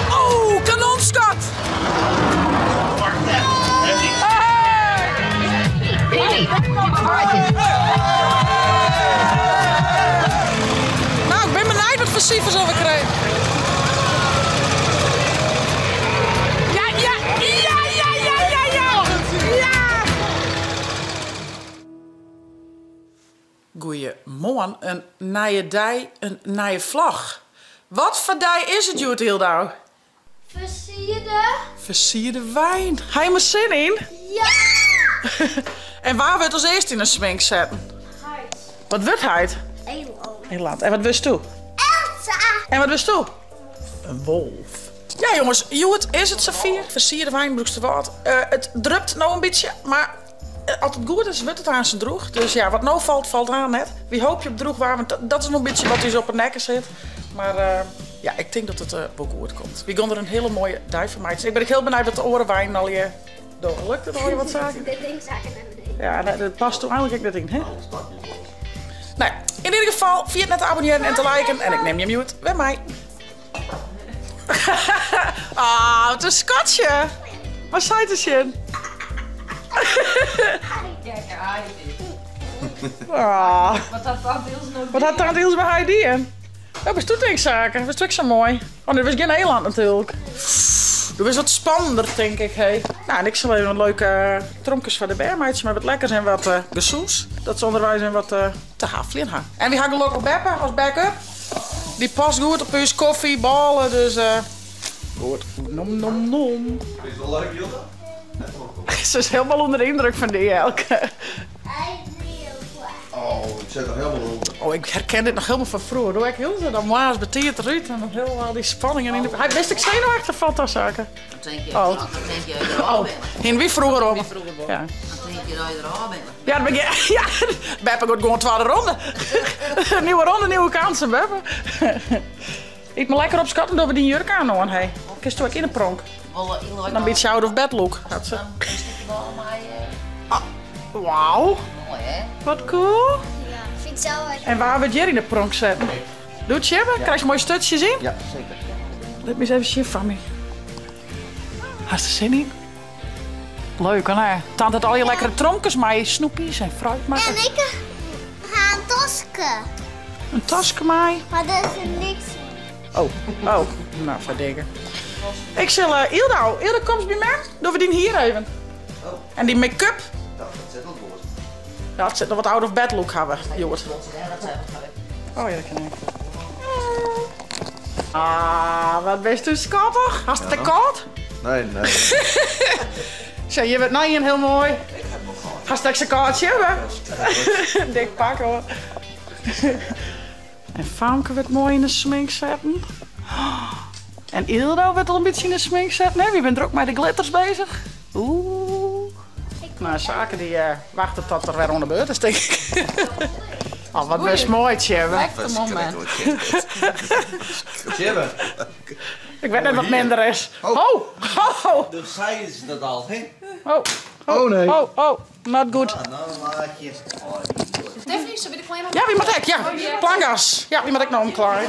Oh, kanonschot! Nou, ik ben benieuwd wat voor cijfers we krijgen. Goeiemorgen, een nieuwe dag, een nieuwe vlog. Wat voor dag is het, Jut Hildau? Versierde wijn. Ga je me zin in? Ja! En waar wordt ons eerst in een smink zetten? Huid. Wat wordt hij? Eland. En wat wist toe? Elsa! En wat wist toe? Een wolf. Ja jongens, Jut, is het Safir? Versierde wijn, broekste wat. Het drupt nou een beetje, maar als het goed is, wordt het aan zijn droeg. Dus ja, wat nou valt, valt aan net. Wie hoop je op droeg waar, want dat is nog een beetje wat dus op het nekken zit. Maar ja, ik denk dat het wel goed komt. We gaan er een hele mooie dag van maken. Ik ben heel benieuwd wat de orenwijn al je doorgelukt. Dat hoor je wat zaken. Dit ding zaken naar beneden. Ja, dat past toen eigenlijk dat ding, hè? Nou, in ieder geval, vergeet net te abonneren en te liken. En ik neem je mute bij mij. Ah, wat een schatje. Wat zei het eens? Ah. Wat had Tante Ilse bij haar die? Dat is toetingszaken. Dat is natuurlijk zo mooi. Oh, dit was geen Nederland natuurlijk. Dat is wat spannender, denk ik. Hey. Nou, en ik zal even een leuke trompjes van de bermeidjes, maar wat lekkers en wat gesoes. Dat ze onderwijs en wat te hafelen gaan. En we hebben ook Beppe als backup. Die past goed op uw koffie, ballen, dus goed. Nom nom nom. Is het al leuk, Jilda? Ze is helemaal onder de indruk van die elke. Oh, ik zet er helemaal onder. Oh, ik herken dit nog helemaal van vroeger. Hoe ik heel zo dan maas betiert eruit en dan helemaal die spanningen in de... Hij wist ik zenuwachtig van dat zaken. Dan denk je, Oh. dan denk je dat je er al Oh, bent. in wie vroeger op? Ja. Dan denk je dat je er al bent. Ja, dan ben je... Ja, Beppe gaat gewoon tweede ronde. Nieuwe ronde, nieuwe kansen, Beppe. Eet me lekker op schatten door we die jurk aan doen. Hey. Kist ook in de pronk. Dan een beetje out of bed look. Dat ze... Dan is het wel maar Wauw, mooi, hè? wat cool. Ja, vind ik zo wel. En waar wordt Jerry in de pronk zetten? Doe het Jebbe? Krijg je mooie stukjes in? Ja, zeker. Let me eens even zien van me. Had je er zin in? Leuk, hè? Tante had al je lekkere tronkjes, maar snoepjes en fruit maken. En ik ga een tosken. Een tasje mee. Maar dat is niks. Oh, oh. Nou, verdikken. Ik zal Ilda, kom eens bij mij. Doen we die hier even. Oh. En die make-up. Dat zet wel woord. Ja, het zit nog wat out of bed look hebben, Jort. Dat zijn we gelijk. Oh ja, dat kan ik. Ah, wat best u schattig. Had het te koud? Nee, nee. Zo, je bent nou heel mooi. Had het extra kaartje hebben? Dik pak hoor. En Famke werd mooi in de smink zetten. En Ildo werd al een beetje in de smink zetten. Nee, wie bent er ook met de glitters bezig? Oeh. Nou, zaken die wachten tot er weer onder beurt is, denk ik. Oh, wat best mooi, Tjebbe. Lekker moment. Tjebbe. Ik weet net wat minder is. Oh. Oh, oh, Dus zeiden ze dat al, hè? oh. Oh nee. Oh, oh, not good. Ah, nou maak je. Stephanie, zullen we de kleine... Ja, wie moet ik? Ja, plangas. Ja, wie moet ik nou omklaar?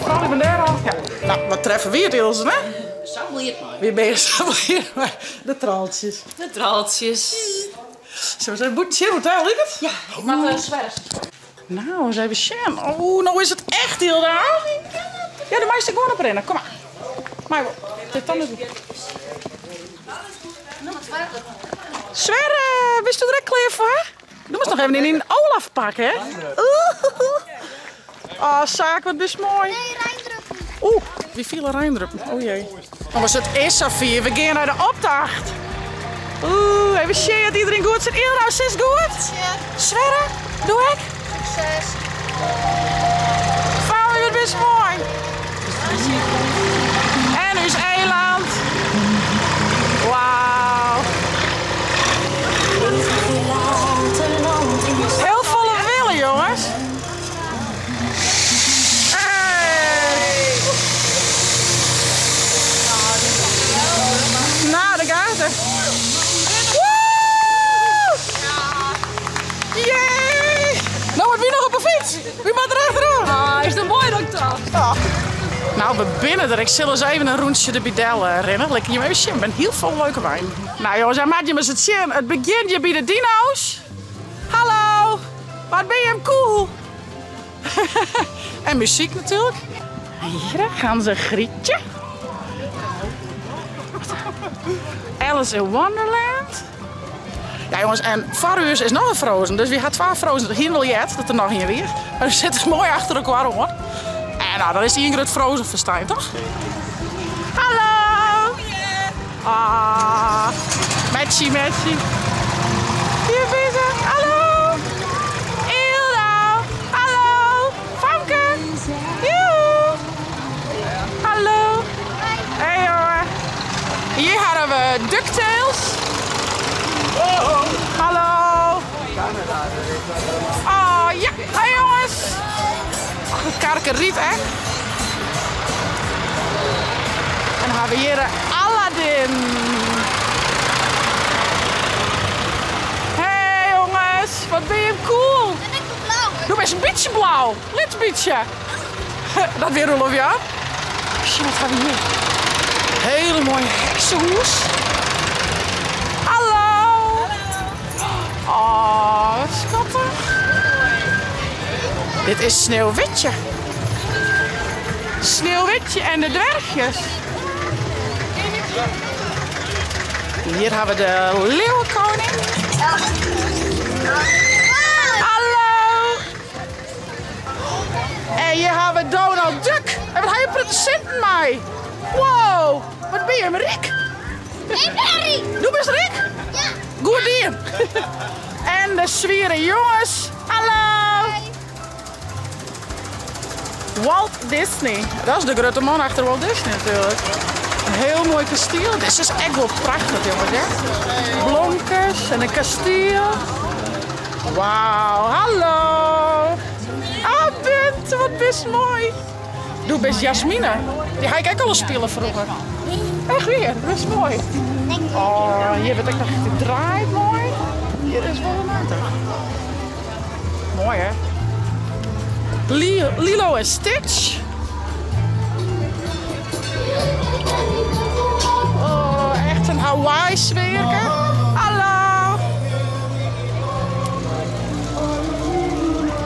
Oh, ik ben daar al. Ja. Nou, wat treffen we het, Ilse, hè? Zo moet je het maar. Wie ben je zo hier? De traaltjes. De draaltjes. Zo, zijn boetje hotel, ligt het? Ja, ik mag zwerven. Nou, eens even zien. Oh, nou is het echt heel raar. Ja, de meeste gewoon oprennen. Kom maar. Maar dit dan niet. Sverre, wist u er ook klaar voor? Doe maar nog even in een Olaf pakken, hè? Oh, zaak, wat is mooi. Nee, Rijndrup. Oeh, wie viel er Rijndruppen? Oh jee. Jongens, het is Safir. We gaan naar de opdracht. Oeh, even zien dat iedereen goed zit. Ilda, is het goed? Ja. Sverre, doe ik. Succes. Vrouwen, wat is mooi. En nu is Eland. Wauw. Heel volle willen, jongens. Hey. Nou, de gaten. Woe! Yay! Nou, wat wie nog op een fiets? Wie moet er achteraan? Ah, is dat mooi dat ik trap? Ja. Nou, we binnen er. Ik zal eens even een rondje de Bidel rennen. Lekker je even zien. Ik ben heel veel leuke wijn. Nou jongens, en maak je me het zien. Het begint je bij de dino's. Hallo, wat ben je hem cool. En muziek natuurlijk. Hier gaan ze Grietje. Alice in Wonderland. Ja jongens, en voor u is nog een Frozen. Dus we gaan 2 Frozen. Hier wil je het, dat er nog hier weer. Maar ze zitten mooi achter elkaar hoor. En nou, dan is die Ingrid Frozen verstaan, toch? Hallo! Ah, Matchie. Hier ben ze. Hallo! Ilda! Hallo! Famke! Joe! Hallo! Hey jongen! Hier hadden we DuckTales. Hallo! Oh ja! Hey jongens! Karkeriet, hè? En dan hebben we hier Aladdin. Hey jongens, wat ben je cool. Ben ik blauw? Doe best een beetje blauw. Little beetje. Dat weer Rolf, ja? Zie, wat gaan we hier? Hele mooie heksenhoes. Hallo. Oh, wat schattig. Dit is Sneeuwwitje. Sneeuwwitje en de dwergjes. Hier hebben we de leeuwenkoning. Hallo. En hier hebben we Donald Duck. En wat heb je producenten mee? Wow, wat ben je, Rick? Ik ben Rick. Doe best Rick? Ja. Goed dien. En de zwieren jongens. Hallo. Walt Disney. Dat is de grote man achter Walt Disney natuurlijk. Een heel mooi kasteel. Dit is echt wel prachtig jongens. Hè? Blonkers en een kasteel. Wauw, hallo. Ah, Bent, wat best mooi. Doe best Jasmine. Die ga ik ook al spelen vroeger. Echt weer, best mooi. Oh, hier werd ik nog gedraaid mooi. Hier is wel een aantal. Mooi hè. Lilo en Stitch. Oh, echt een Hawaii sfeerke. Hallo.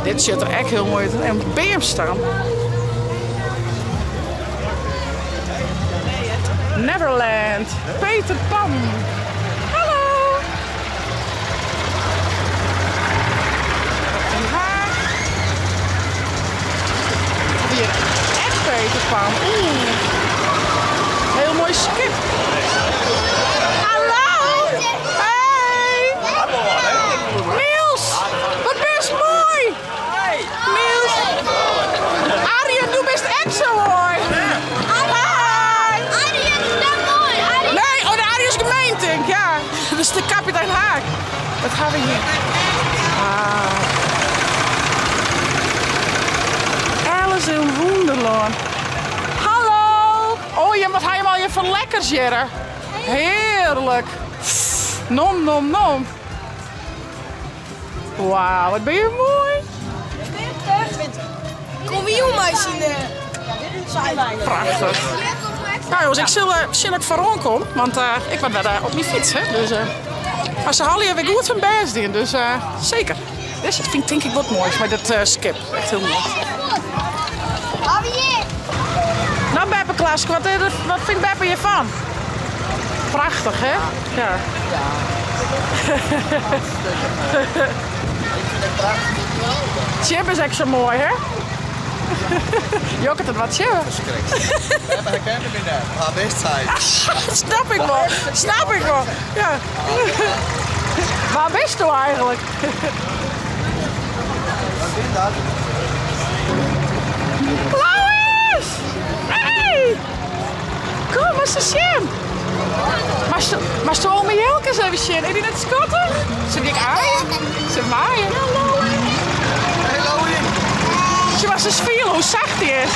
Dit ziet er echt heel mooi uit. En bij hem staan. Neverland. Peter Pan. Hallo. En haar. Hier, echt Peter Pan. Heel mooi skip. Hallo. Hey. Niels. Wat best mooi. Niels. Arjen, doe best echt zo mooi. Nee, oh, de Arie is gemeente, ja. Dat is de kapitein Haak. Wat gaan we hier? Alice in Wonderland. Hallo. Oh, je wat ga je maar je van lekkers, Jerre. Heerlijk. Nom, nom, nom. Wauw, wat ben je mooi. Kom hier maar zien. Prachtig. Nou jongens, ik zal zien dat ik vooraan kom, want ik ben daar op mijn fiets. Hè? Dus, maar ze halen je weer goed van best in, dus zeker. Dus dat vind ik denk ik wat moois met dat skip. Echt heel mooi. Nou Beppe Klaske, wat vindt Beppe hiervan? Prachtig hè? Ja. Chip is echt zo mooi hè? Jokke het wat chip. Maar ik ken hem niet. Maar best zijn. Snap ik wel. Snap ik wel. Ja. Waar bist je eigenlijk? Wat is dat? Lois! Hey! Kom, maar ze zien. Maar ze wil me Jelkes even zien. Is die net schattig? Ze dik aaien. Ze maaien. Hallo in. Ze was eens veel hoe zacht die is.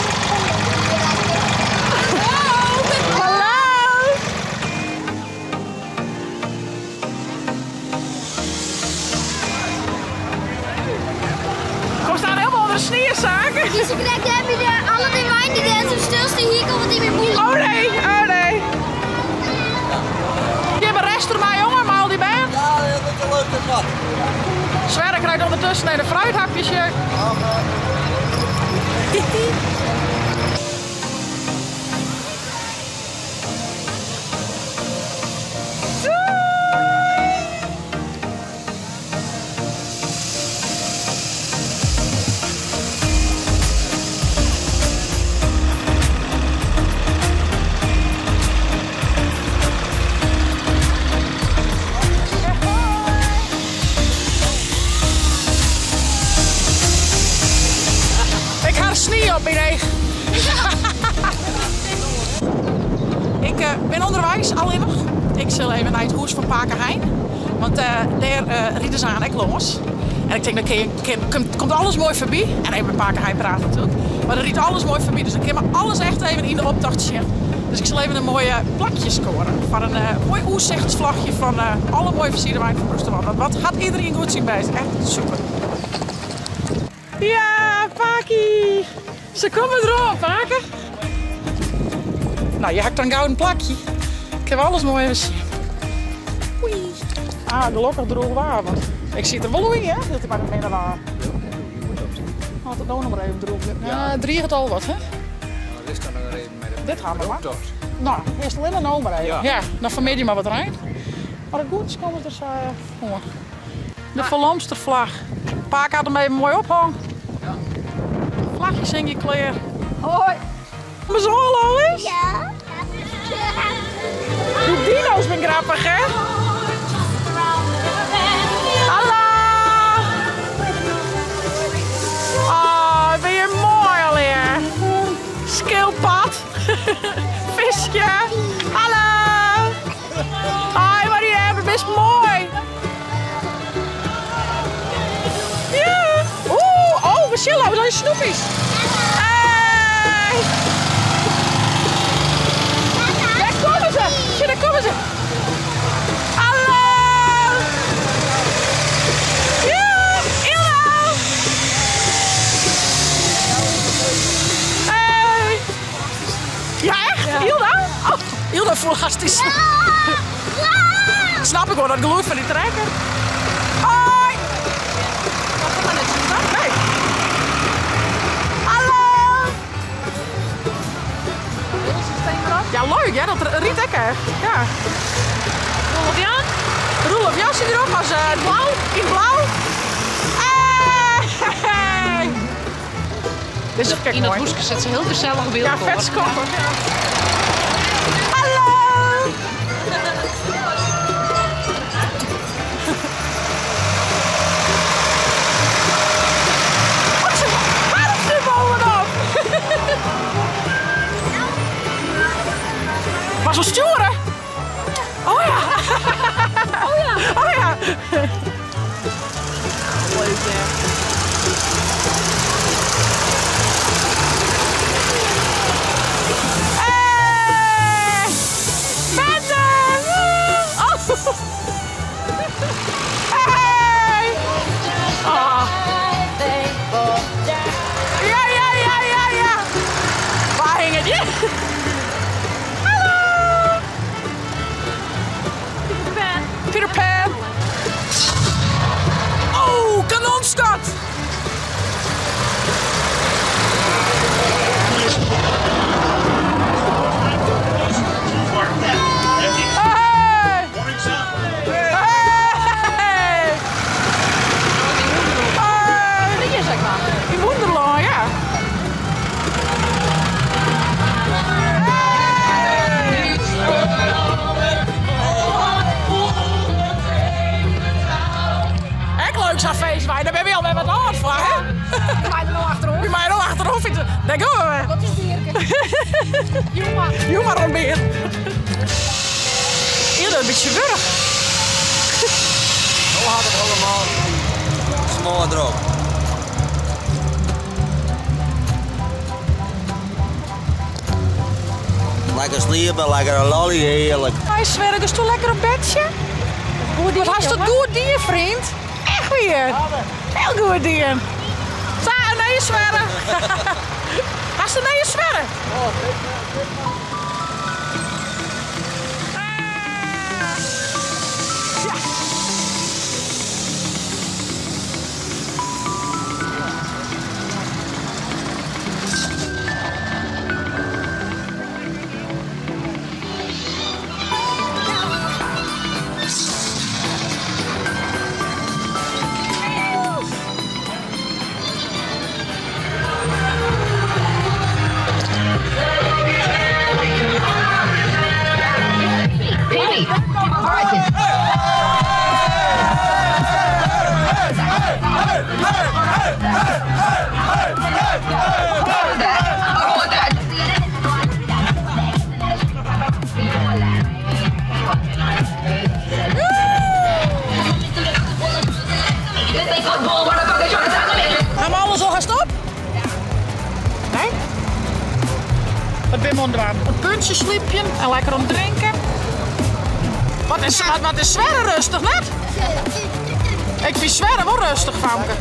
Hallo! Kom staan helemaal onder de sneeuwzaken. Dus ik denk, heb je alle die wijn die daar zo stilstaan niet meer moeilijk. Oh nee, oh nee. Je hebt een rest er maar jongen, maar al die baan. Ja, dat is een leuk wat. Sverre krijgt ondertussen een fruithapjesje. Ik ga er sneeuw op in eigen. Ik ben onderwijs alleen nog. Ik zal even naar het huis van Pakenheim. Want daar rieden ze aan, ik los. En ik denk, dat komt alles mooi voorbij. En even met Pakenheim praten natuurlijk. Maar er riet alles mooi voorbij. Dus ik kan me alles echt even in de optocht zien. Dus ik zal even een mooie plakje scoren. Van een mooi oerzichtsvlagje van alle mooie versierde wijn van Brussel. Wat gaat iedereen goed zien bij? Echt super. Ja, Paki! Ze komen erop, Paken. Nou, je hebt een gouden plakje. Ik heb alles mooi even zien. Oei. Ah, gelukkig droog waar. Want ik zit er wel in, hè? Dat is maar het midden waar. Had het ook nog maar even droog. Ja, 3 het al wat, hè? Dit kan er even met de Dit gaan we maar. optocht. Nou, eerst alleen een maar even. Ja. Ja, dan vermeed je maar wat rein. Maar goed, komen er zo voor. De verlamstervlag. Paak had hem even mooi ophangen. Ja. Vlagjes in je kleer. Hoi. Maar zo hallo is. Ja. Die dino's zijn grappig, hè? Hallo! Oh, ben je mooi alweer. Schildpad. Visje. Hallo! Hoi, wat je hebt, best mooi. Ja. Oeh, oh, we chillen, we zijn snoepjes. Hey! Daar komen ze! Zie, daar komen ze! Hallo! Ja, Ilda! Hey! Ja, echt? Ja. Ilda? Oh, Ilda voelt hartstikke. Snap ik wel, dat geluid van die trekker. Hoi! Wat gaat dat net doen? Nee. Hallo! Ja, leuk, ja, dat riet ik echt. Ja. Rolf Jan? Roelof jasje erop als blauw, in blauw. Hey! Dit is kijk In dat mooi. hoesje zet ze heel gezellig beeld Ja, voor. vet skoppen. Hallo! Wat ze harp er bovenop. Maar zo sturen. Oh ja. Oh ja. Oh ja. Leuk, hè? Hey! Benden! Oh. Hey! Oh. Ja, ja, ja, ja, ja. Waar hing het? Hallo! Peter Pan. Oh, kanonskot! Hey! Hey! Hier zeg maar. In Wonderland, ja. Echt leuk zo'n feestwijn, daar ben je al met wat hard voor, hè? Je maakt er nog achterop. Je mij nog achterop zitten. Daar gaan we. Wat is dierke? Jongen. Joe maar een beer. Eerder een beetje burg. Hoe had het allemaal? Smoor erop. Lekker sliepen, lekker een lolly, heerlijk. Hij Sverre, is toch lekker op bedje? Wat had je dat goed dier, vriend? Echt weer. Heel goed dier. Zo, nee, Sverre. Hast du nee, Sverre? weer moeten doen. Een puntje sliepje en lekker om drinken. Wat is Sverre rustig, net? Ik vind Sverre wel rustig, Famke.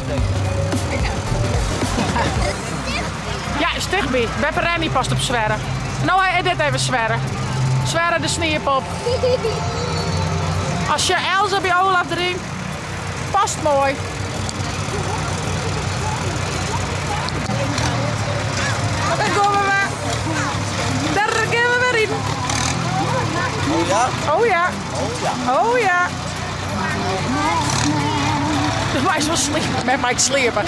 Ja, is dichtbij. Beppe Rennie past op Sverre. Nou, hij dit even Sverre. Sverre de sneeuwpop. Als je Elsa bij Olaf drinkt, past mooi. Daar komen we. Daar gaan we weer in. Oh ja? Oh ja. Oh ja. Oh ja. Dus wij zo sliepen. Met Mike sliepen.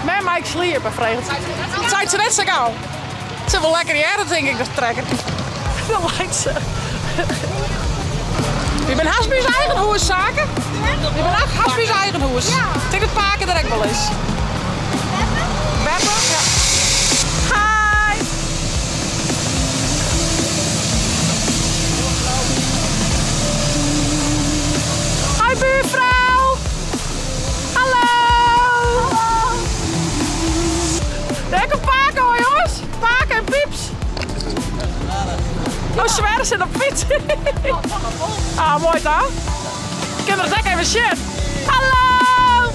Met Mike sliepen, vreemd. Dat zei ze net zo gauw. Ze wil lekker die heren, denk ik, dat trekken. Dat lijkt ze. Je bent haast bij zijn eigen hoes, zaken? Je bent echt haast bij zijn eigen hoes. Ik denk dat Paken er ook wel is. Beppe? Ja. Hi! Hi buurvrouw! Hallo! Hallo! Daar komt Paken hoor jongens! Paken en Pieps! Oh, Sverre zit op fiets. Ah, mooi dan. Kinderen, zeg even shit. Hallo!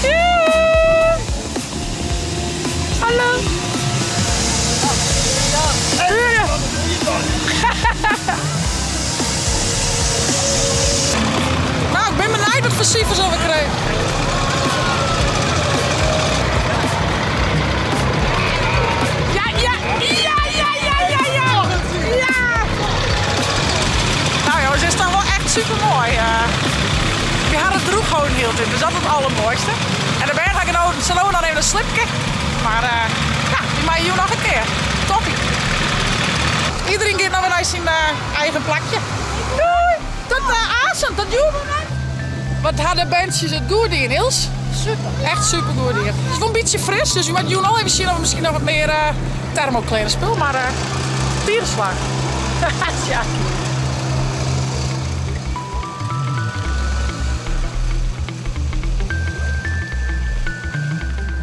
Joe. Hallo! Nou, ik ben benieuwd wat voor cijfers we krijgen. Nou jongens, het is toch wel echt super mooi. We hadden het droeg gewoon heel in, dus dat is het allermooiste. En dan ben ik in de salon dan even een slipje. Maar ja, die mag je nog een keer. Toppie. Iedereen gaat nog weer naar zijn eigen plakje. Doei! Tot avond, tot joe. Wat hadden bandjes het goed in, Niels? Super. Echt super goed hier. Het is wel een beetje fris, dus je moet Joen al even zien of we misschien nog wat meer thermokleren spul, maar tierenslag. Ja.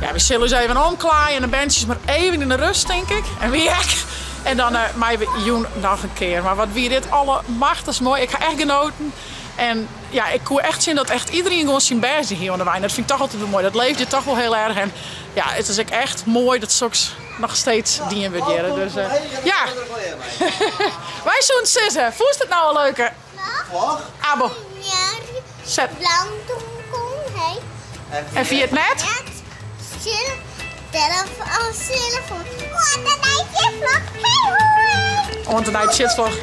Ja, we zullen eens even omklaaien en de bandjes maar even in de rust, denk ik. En weer. En dan mij Joen nog een keer. Maar wat wie dit alle machtig mooi. Ik ga echt genoten. En ja, ik kon echt zien dat echt iedereen gewoon zijn best hier aan de wijn. Dat vind ik toch altijd wel mooi. Dat leeft je toch wel heel erg. En ja, het is ook echt mooi dat straks nog steeds die waarderen. Dus ja. Wij zo'n sissen. Voelt het nou al leuker? Abo. Zet. En via het net? Want een night shitvlog.